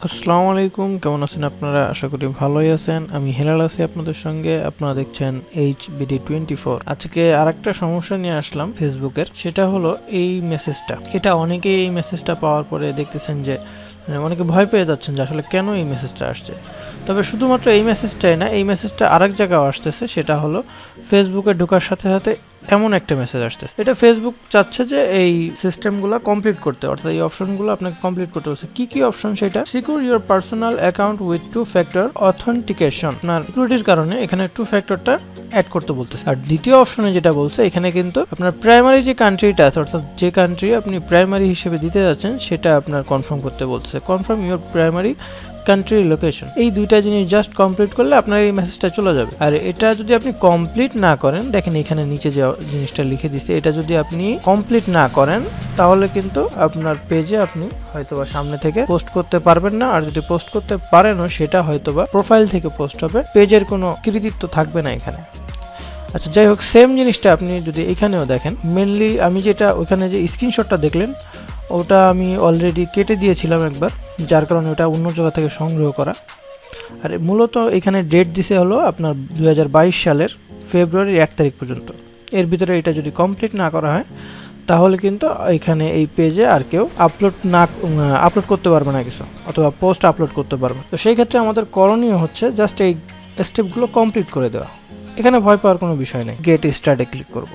আসসালামু আলাইকুম, কেমন আছেন আপনারা? আশা করি ভালোই আছেন। আমি হেলাল আছি আপনাদের সঙ্গে। আপনারা দেখছেন HBD24। আজকে আরেকটা সমস্যা নিয়ে আসলাম ফেসবুকের। সেটা হলো এই মেসেজটা। এটা অনেকেই এই মেসেজটা পাওয়ার পরে দেখতেছেন যে অনেকে ভয় পেয়ে যাচ্ছেন যে আসলে কেন এই মেসেজটা আসছে। তবে শুধুমাত্র এই মেসেজটাই না, এই মেসেজটা আরেক জায়গায় আসতেছে। সেটা হলো ফেসবুকে ঢোকার সাথে সাথে এমন একটা মেসেজ আসতেছে। এটা ফেসবুক চাচ্ছে যে এই সিস্টেমগুলো কমপ্লিট করতে, অর্থাৎ এই অপশনগুলো আপনাকে কমপ্লিট করতে হচ্ছে। কি কি অপশন? সেটা secure your personal account with 2-factor authentication. আপনার সিকিউরিটির কারণে এখানে 2-factorটা অ্যাড করতে বলতেছে। আর দ্বিতীয় অপশনে যেটা বলছে, এখানে কিন্তু আপনার প্রাইমারি যে কান্ট্রিটা আছে, অর্থাৎ যে কান্ট্রি আপনি প্রাইমারি হিসেবে দিতে যাচ্ছেন সেটা আপনার কনফার্ম করতে বলতেছে। Confirm your primary country location. এই দুইটা জিনিস জাস্ট কমপ্লিট করলে আপনার এই মেসেজটা চলে যাবে। আর এটা যদি আপনি কমপ্লিট না করেন, দেখেন এখানে নিচে যে জিনিসটা লিখে দিচ্ছে, এটা যদি আপনি কমপ্লিট না করেন তাহলে কিন্তু আপনার পেজে আপনি হয়তোবা সামনে থেকে পোস্ট করতে পারবেন না। আর যদি পোস্ট করতে পারেনও, সেটা হয়তোবা প্রোফাইল থেকে পোস্ট হবে, পেজের কোনো কৃতিত্ব থাকবে না এখানে। আচ্ছা, যাই হোক, সেম জিনিসটা আপনি যদি এখানেও দেখেন, মেনলি আমি যেটা ওখানে যে স্ক্রিনশটটা দেখলেন ওটা আমি অলরেডি কেটে দিয়েছিলাম একবার, যার কারণে ওটা অন্য জায়গা থেকে সংগ্রহ করা। আর মূলত এখানে ডেট দিছে হলো আপনার 2022 সালের ফেব্রুয়ারির 1 তারিখ পর্যন্ত। এর ভিতরে এটা যদি কমপ্লিট না করা হয় তাহলে কিন্তু এখানে এই পেজে আর কেউ আপলোড করতে পারবে না কিছু, অথবা পোস্ট আপলোড করতে পারবে। তো সেই ক্ষেত্রে আমাদের করণীয় হচ্ছে জাস্ট এই স্টেপগুলো কমপ্লিট করে দেওয়া। এখানে ভয় পাওয়ার কোনো বিষয় নেই। গেট স্টার্টে ক্লিক করব।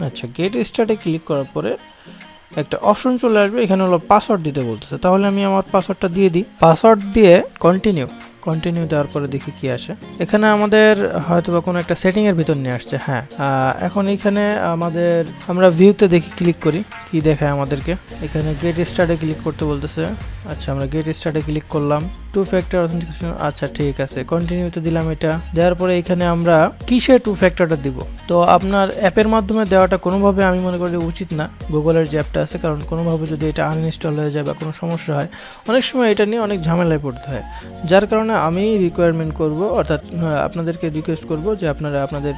আচ্ছা, গেট স্টার্টে ক্লিক করার পরে একটা অপশন চলে আসবে, এখানে হলো পাসওয়ার্ড দিতে বলতেছে। তাহলে আমি আমার পাসওয়ার্ডটা দিয়ে দিই। পাসওয়ার্ড দিয়ে কন্টিনিউ দেওয়ার পরে দেখি কি আসে। এখানে আমাদের হয়তোবা কোনো একটা সেটিং এর ভিতর নিয়ে আসছে। হ্যাঁ, এখন এখানে আমরা ভিউতে দেখি, ক্লিক করি, কি দেখায় আমাদেরকে। এখানে গেট স্টার্টে ক্লিক করতে বলতেছে। আচ্ছা, আমরা গেট স্টার্টে ক্লিক করলাম। 2-factor অথেন্টিকেশন, আচ্ছা ঠিক আছে, কন্টিনিউতে দিলাম। এটা দেওয়ার পরে এখানে আমরা কিসে 2-factorটা দিব। তো আপনার অ্যাপের মাধ্যমে দেওয়াটা কোনোভাবে আমি মনে করি উচিত না, গুগলের যে অ্যাপটা আছে, কারণ কোনোভাবে যদি এটা আনইনস্টল হয়ে যায় বা কোনো সমস্যা হয়, অনেক সময় এটা নিয়ে অনেক ঝামেলায় পড়তে হয়। যার কারণে আমি রিকোয়ারমেন্ট করব, অর্থাৎ আপনাদেরকে রিকোয়েস্ট করব যে আপনারা আপনাদের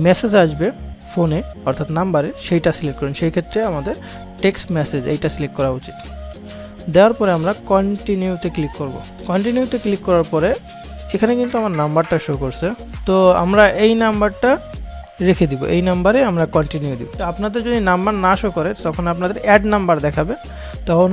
মেসেজ আসবে ফোনে, অর্থাৎ নাম্বারে, সেইটা সিলেক্ট করুন। সেই ক্ষেত্রে আমাদের টেক্সট মেসেজ এইটা সিলেক্ট করা উচিত। দেওয়ার পরে আমরা কন্টিনিউতে ক্লিক করব। কন্টিনিউতে ক্লিক করার পরে এখানে কিন্তু আমার নাম্বারটা শো করছে, তো আমরা এই নাম্বারটা রেখে দিব। এই নাম্বারে আমরা কন্টিনিউ দিব। তো আপনাদের যদি নাম্বার না শো করে তখন আপনাদের অ্যাড নাম্বার দেখাবে, তখন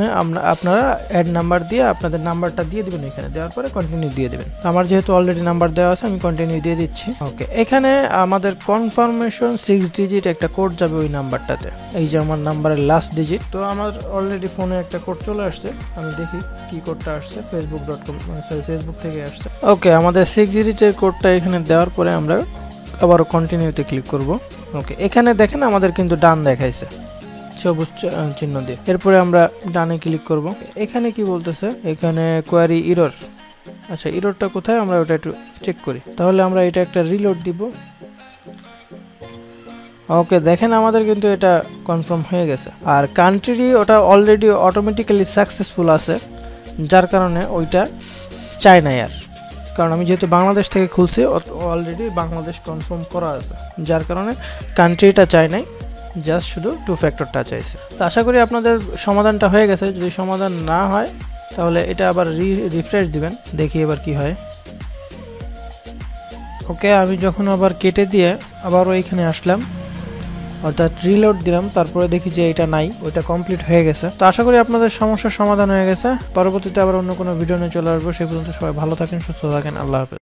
আপনারা অ্যাড নাম্বার দিয়ে আপনাদের নাম্বারটা দিয়ে দিবেন। এখানে দেওয়ার পরে কন্টিনিউ দিয়ে দিবেন। তো আমার যেহেতু অলরেডি নাম্বার দেওয়া আছে, আমি কন্টিনিউ দিয়ে দিচ্ছি। ওকে, এখানে আমাদের কনফার্মেশন 6 ডিজিট একটা কোড যাবে ওই নাম্বারটাতে। এই যে আমার নাম্বারের লাস্ট ডিজিট। তো আমার অলরেডি ফোনে একটা কোড চলে আসছে, আমি দেখি কি কোডটা আসছে। ফেসবুক থেকে আসছে। ওকে, আমাদের 6 ডিজিটের কোডটা এখানে দেওয়ার পরে আমরা আবার কন্টিনিউতে ক্লিক করব। ওকে, এখানে দেখেন আমাদের কিন্তু ডান দেখাইছে সবুজ চিহ্ন দিয়ে। এরপরে আমরা ডানে ক্লিক করব। এখানে কি বলতেছে? এখানে কোয়ারি এরর। আচ্ছা, এররটা কোথায় আমরা ওটা একটু চেক করি। তাহলে আমরা এটা একটা রিলোড দিব। ওকে, দেখেন আমাদের কিন্তু এটা কনফার্ম হয়ে গেছে। আর কান্ট্রি ওটা অলরেডি অটোমেটিক্যালি সাকসেসফুল আছে, যার কারণে ওইটা চাই না আর, কারণ আমি যেহেতু বাংলাদেশ থেকে খুলছি, অলরেডি বাংলাদেশ কনফার্ম করা আছে, যার কারণে কান্ট্রিটা চাই নাই, জাস্ট শুধু 2-factorটা চাইছে। তো আশা করি আপনাদের সমাধানটা হয়ে গেছে। যদি সমাধান না হয় তাহলে এটা আবার রিফ্রেশ দিবেন, দেখি এবার কি হয়। ওকে, আমি যখন আবার কেটে দিয়ে আবারও এইখানে আসলাম, অর্থাৎ রিলোড দিলাম, তারপরে দেখি যে এটা নাই, ওইটা কমপ্লিট হয়ে গেছে। তো আশা করি আপনাদের সমস্যার সমাধান হয়ে গেছে। পরবর্তীতে আবার অন্য কোনো ভিডিও নিয়ে চলে আসবো। সেই পর্যন্ত সবাই ভালো থাকেন, সুস্থ থাকেন। আল্লাহ হাফেজ।